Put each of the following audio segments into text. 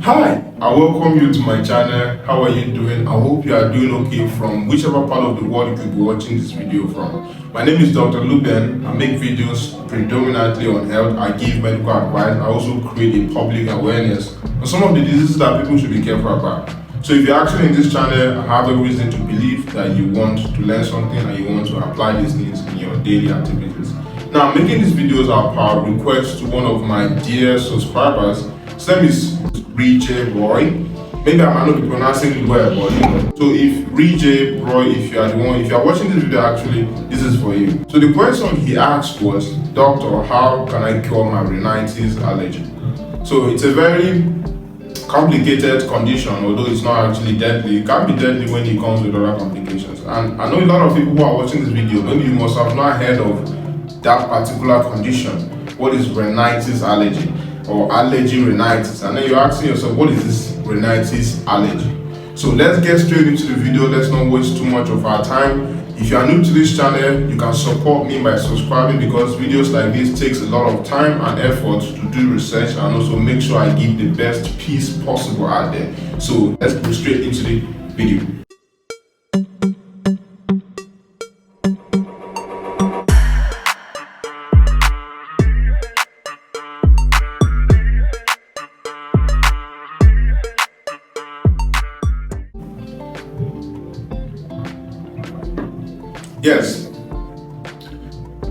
Hi, I welcome you to my channel. How are you doing? I hope you are doing okay from whichever part of the world you could be watching this video from. My name is Dr. Luben. I make videos predominantly on health. I give medical advice. I also create a public awareness on some of the diseases that people should be careful about. So if you're actually in this channel, I have a reason to believe that you want to learn something and you want to apply these things in your daily activities. Now, making these videos are per request to one of my dear subscribers. His name is Sreejee Roy. Maybe I might not be pronouncing it well, but you know. So if Sreejee Roy, if you are watching this video, actually, this is for you. So the question he asked was, Doctor, how can I cure my rhinitis allergy? So it's a very complicated condition, although it's not actually deadly. It can be deadly when it comes with other complications. And I know a lot of people who are watching this video, maybe you must have not heard of that particular condition. What is rhinitis allergy or allergy rhinitis? And then you're asking yourself, what is this rhinitis allergy? So let's get straight into the video. Let's not waste too much of our time. If you are new to this channel, you can support me by subscribing, because videos like this takes a lot of time and effort to do research and also make sure I give the best piece possible out there. So let's go straight into the video. Yes.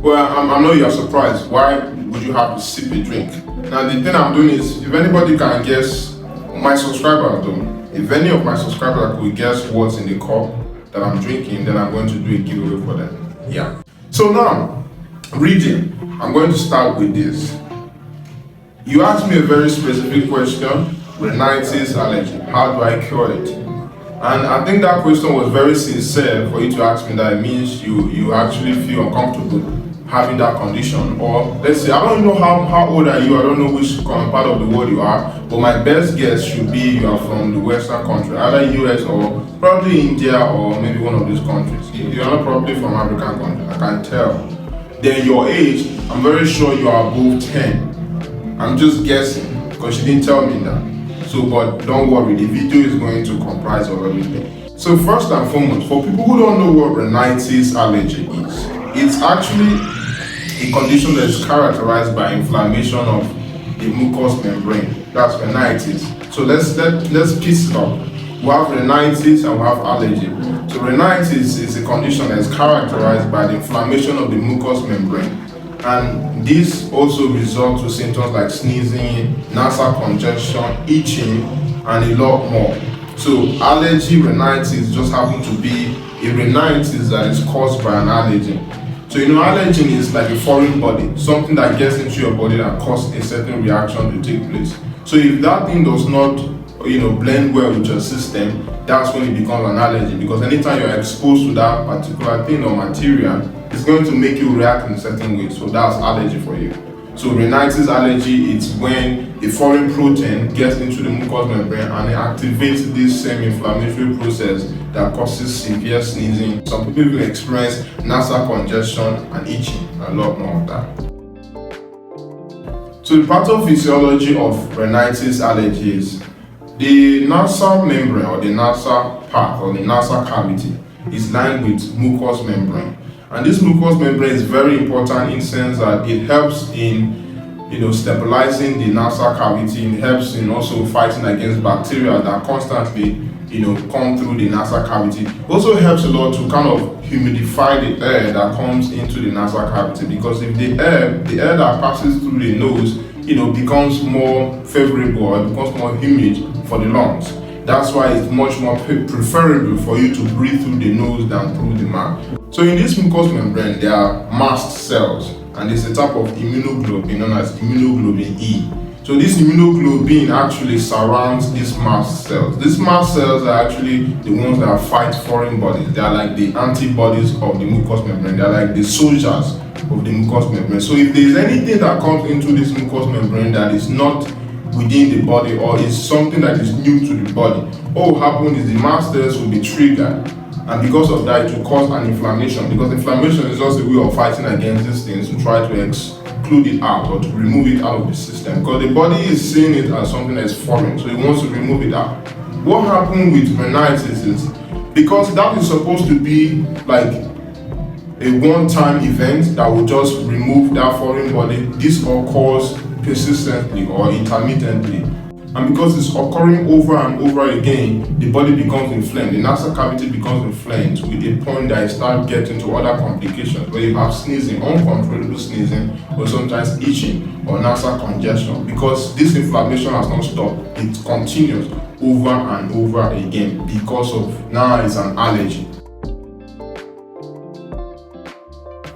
Well, I know you're surprised. Why would you have to sip a drink? Now, the thing I'm doing is, if anybody can guess, my subscribers though, if any of my subscribers could guess what's in the cup that I'm drinking, then I'm going to do a giveaway for them. Yeah. So now, reading, I'm going to start with this. You asked me a very specific question, rhinitis allergy. How do I cure it? And I think that question was very sincere for you to ask me. That it means you actually feel uncomfortable having that condition. Or let's say, I don't know how old are you, I don't know which part of the world you are, but my best guess should be you are from the Western country, either US or probably India or maybe one of these countries. You're not probably from African country, I can tell. Then your age, I'm very sure you are above 10. I'm just guessing because she didn't tell me that. So, but don't worry, the video is going to comprise of everything. So first and foremost, for people who don't know what rhinitis allergy is, it's actually a condition that is characterized by inflammation of the mucous membrane. That's rhinitis. So let's piece it up. We have rhinitis and we have allergy. So rhinitis is a condition that is characterized by the inflammation of the mucous membrane. And this also results to symptoms like sneezing, nasal congestion, itching, and a lot more. So allergy rhinitis just happens to be a rhinitis that is caused by an allergen. So allergen is like a foreign body, something that gets into your body that causes a certain reaction to take place. So if that thing does not blend well with your system, that's when it becomes an allergy, because anytime you're exposed to that particular thing or material, it's going to make you react in a certain way. So that's allergy for you. So rhinitis allergy, it's when a foreign protein gets into the mucous membrane and it activates this same inflammatory process that causes severe sneezing. Some people will experience nasal congestion and itching, a lot more of that. So the pathophysiology of rhinitis allergy is the nasal membrane, or the nasal part, or the nasal cavity is lined with mucous membrane. And this mucous membrane is very important in the sense that it helps in stabilizing the nasal cavity. It helps in also fighting against bacteria that constantly come through the nasal cavity. It also helps a lot to kind of humidify the air that comes into the nasal cavity, because if the air that passes through the nose becomes more favorable, or it becomes more humid for the lungs. That's why it's much more preferable for you to breathe through the nose than through the mouth. So in this mucous membrane, there are mast cells, and there's a type of immunoglobulin known as immunoglobulin E. So this immunoglobulin actually surrounds these mast cells. These mast cells are actually the ones that fight foreign bodies. They are like the antibodies of the mucous membrane. They are like the soldiers of the mucous membrane. So if there is anything that comes into this mucous membrane that is not within the body, or is something that is new to the body, what will happen is the mast cells will be triggered, and because of that it will cause an inflammation, because inflammation is just a way of fighting against these things to try to include it out or to remove it out of the system, because the body is seeing it as something that's foreign, so it wants to remove it out. What happened with rhinitis is, because that is supposed to be like a one-time event that will just remove that foreign body, this occurs persistently or intermittently. And because it's occurring over and over again, the body becomes inflamed. The nasal cavity becomes inflamed to a point that it starts getting to other complications where you have sneezing, uncontrollable sneezing, or sometimes itching or nasal congestion. Because this inflammation has not stopped, it continues over and over again because of now it's an allergy.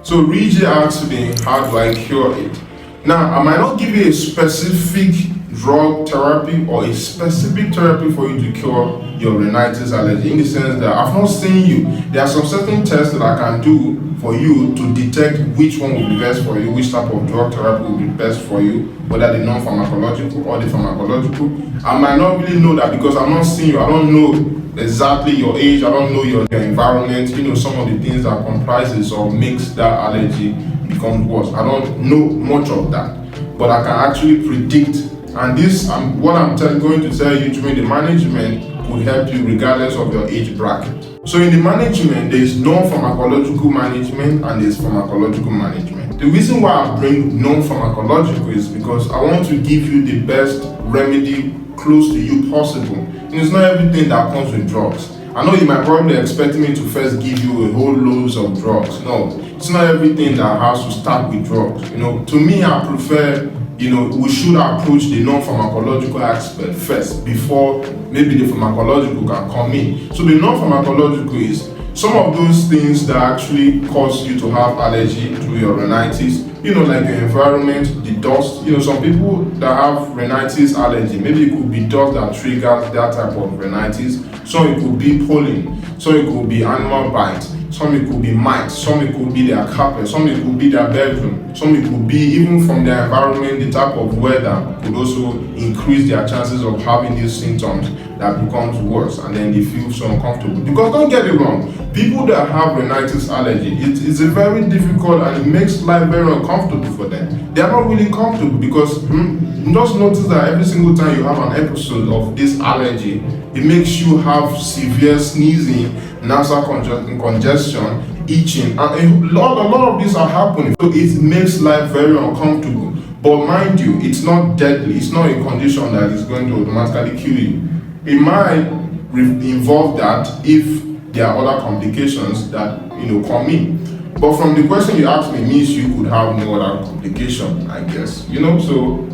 So Sreejee asked me, how do I cure it? Now, I might not give you a specific drug therapy or a specific therapy for you to cure your rhinitis allergy, in the sense that I've not seen you. There are some certain tests that I can do for you to detect which one will be best for you, which type of drug therapy will be best for you, whether the non-pharmacological or the pharmacological. I might not really know that because I'm not seeing you. I don't know exactly your age, I don't know your environment, some of the things that comprises or makes that allergy become worse. I don't know much of that, but I can actually predict. And this, what I'm going to tell you during the management could help you regardless of your age bracket. So in the management, there is non-pharmacological management and there is pharmacological management. The reason why I bring non-pharmacological is because I want to give you the best remedy close to you possible. And it's not everything that comes with drugs. I know you might probably expect me to first give you a whole loads of drugs. No, it's not everything that has to start with drugs. To me, I prefer we should approach the non-pharmacological aspect first before maybe the pharmacological can come in. So the non-pharmacological is some of those things that actually cause you to have allergy to your rhinitis, like your environment, the dust. Some people that have rhinitis allergy, maybe it could be dust that triggers that type of rhinitis. Some it could be pollen, some it could be animal bite, some it could be mites, some it could be their carpet, some it could be their bedroom, some it could be even from their environment. The type of weather could also increase their chances of having these symptoms that becomes worse, and then they feel so uncomfortable. Because don't get it wrong, people that have rhinitis allergy, it's a very difficult and it makes life very uncomfortable for them. They are not really comfortable because just notice that every single time you have an episode of this allergy, it makes you have severe sneezing, nasal congestion, itching, and a lot of these are happening. So it makes life very uncomfortable. But mind you, it's not deadly. It's not a condition that is going to automatically kill you. It might involve that if there are other complications that come in. But from the question you asked me, means you could have no other complication, I guess. So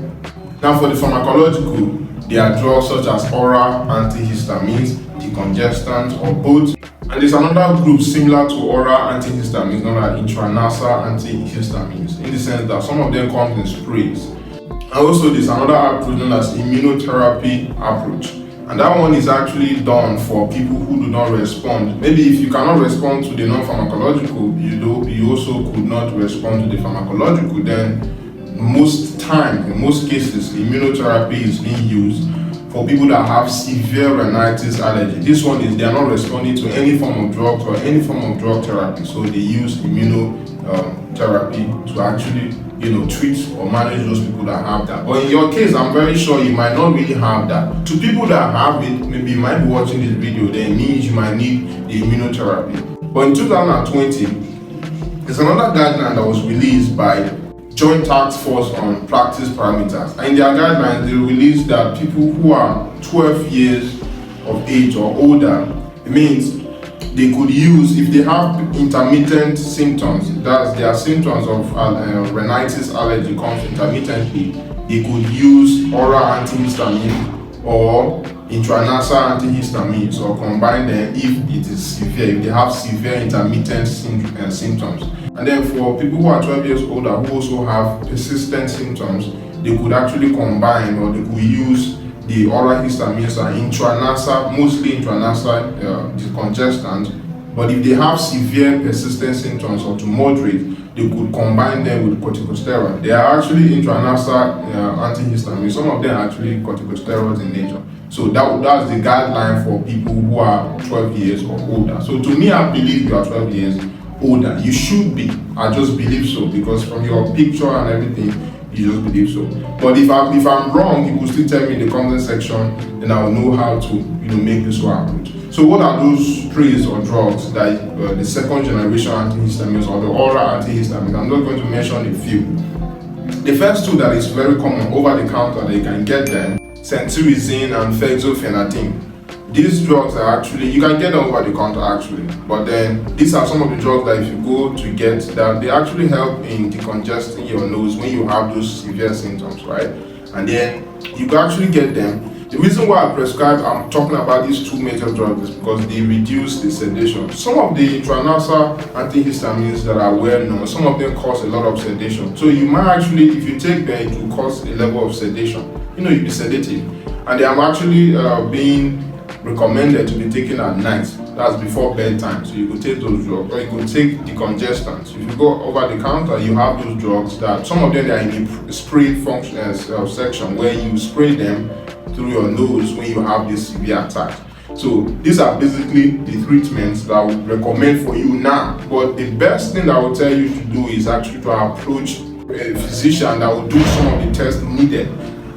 now for the pharmacological, there are drugs such as oral antihistamines, decongestants, or both. And there's another group similar to oral antihistamines known as intranasal antihistamines, in the sense that some of them come in sprays. And also there's another approach known as immunotherapy approach. And that one is actually done for people who do not respond. Maybe if you cannot respond to the non-pharmacological, you also could not respond to the pharmacological, then most time, in most cases, immunotherapy is being used for people that have severe rhinitis allergy. This one is they are not responding to any form of drugs or any form of drug therapy, so they use immunotherapy to actually treat or manage those people that have that. But in your case, I'm very sure you might not really have that. To people that have it, maybe you might be watching this video, then it means you might need the immunotherapy. But in 2020, there's another guideline that was released by Joint Task Force on Practice Parameters. And in their guidelines, they released that people who are 12 years of age or older, it means they could use, if they have intermittent symptoms, that's their symptoms of rhinitis allergy comes intermittently, they could use oral antihistamine or intranasal antihistamines, or combine them if it is severe, if they have severe intermittent symptoms. And then for people who are 12 years older who also have persistent symptoms, they could actually combine, or they could use the oral histamines and intranasal, mostly intranasal decongestant. But if they have severe persistent symptoms or to moderate, they could combine them with corticosteroids. They are actually intranasal antihistamines. Some of them are actually corticosteroids in nature. So that's the guideline for people who are 12 years or older. So to me, I believe you are 12 years older. You should be. I just believe so, because from your picture and everything, you just believe so. But if I'm wrong, you could still tell me in the comment section, then I'll know how to make this approach. So what are those sprays or drugs that the second generation antihistamines or the oral antihistamines? I'm not going to mention a few. The first two that is very common over the counter that you can get them, cetirizine and fexofenadine. These drugs are actually, you can get them over the counter actually, but then these are some of the drugs that if you go to get that, they actually help in decongesting your nose when you have those severe symptoms, right? And then you can actually get them. The reason why I'm talking about these two major drugs is because they reduce the sedation. Some of the intranasal antihistamines that are well known, some of them cause a lot of sedation. So you might actually, if you take them, it will cause a level of sedation. You'll be sedated. And they are actually being recommended to be taken at night. That's before bedtime. So you could take those drugs, or you could take decongestants. If you go over the counter, you have those drugs that some of them are in a spray function section where you spray them through your nose when you have this severe attack. So these are basically the treatments that I would recommend for you now. But the best thing that I would tell you to do is actually to approach a physician that will do some of the tests needed.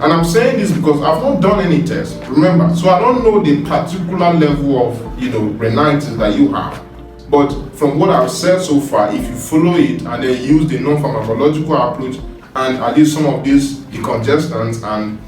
And I'm saying this because I've not done any tests, remember, so I don't know the particular level of rhinitis that you have. But from what I've said so far, if you follow it and then use the non-pharmacological approach and at least some of these decongestants and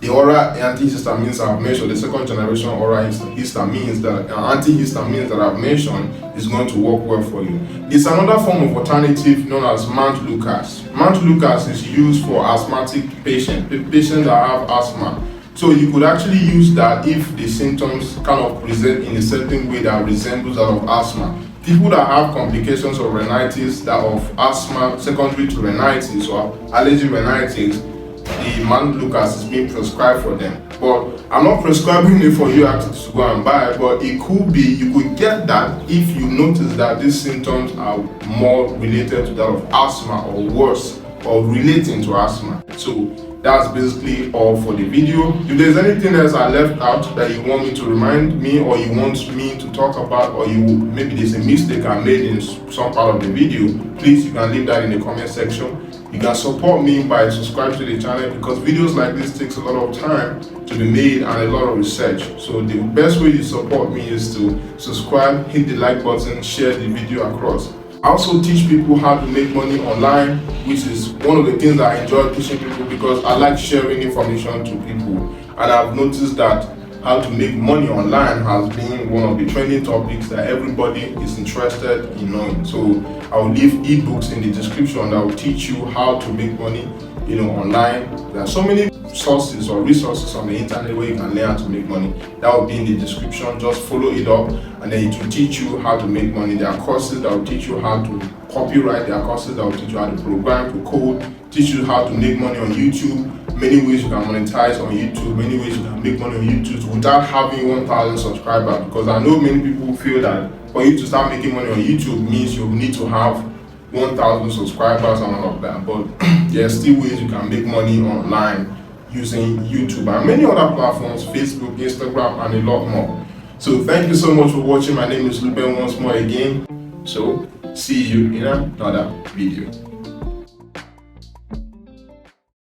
the oral antihistamines I've mentioned, the second generation oral histamines, antihistamines that I've mentioned, is going to work well for you. It's another form of alternative known as Mount-Lucas. Mount-Lucas is used for asthmatic patients that have asthma. So you could actually use that if the symptoms kind of present in a certain way that resembles that of asthma. People that have complications of rhinitis, that of asthma secondary to rhinitis or allergy rhinitis, the Mount-Lucas is being prescribed for them. But I'm not prescribing it for you to go and buy, but it could be, you could get that if you notice that these symptoms are more related to that of asthma or worse, or relating to asthma. So that's basically all for the video. If there's anything else I left out that you want me to remind me, or you want me to talk about, or maybe there's a mistake I made in some part of the video, please, you can leave that in the comment section. You can support me by subscribing to the channel, because videos like this takes a lot of time to be made and a lot of research. So the best way you support me is to subscribe, hit the like button, share the video across. I also teach people how to make money online, which is one of the things that I enjoy teaching people, because I like sharing information to people. And I've noticed that how to make money online has been one of the trending topics that everybody is interested in knowing. So I will leave ebooks in the description that will teach you how to make money online. There are so many sources or resources on the internet where you can learn how to make money. That will be in the description. Just follow it up and then it will teach you how to make money. There are courses that will teach you how to copyright. There are courses that will teach you how to program, to code, teach you how to make money on YouTube. Many ways you can monetize on YouTube, many ways you can make money on YouTube without having 1,000 subscribers. Because I know many people feel that for you to start making money on YouTube means you need to have 1,000 subscribers and all of that. But there are still ways you can make money online using YouTube and many other platforms, Facebook, Instagram, and a lot more. So thank you so much for watching. My name is Ruben once more again. So see you in another video.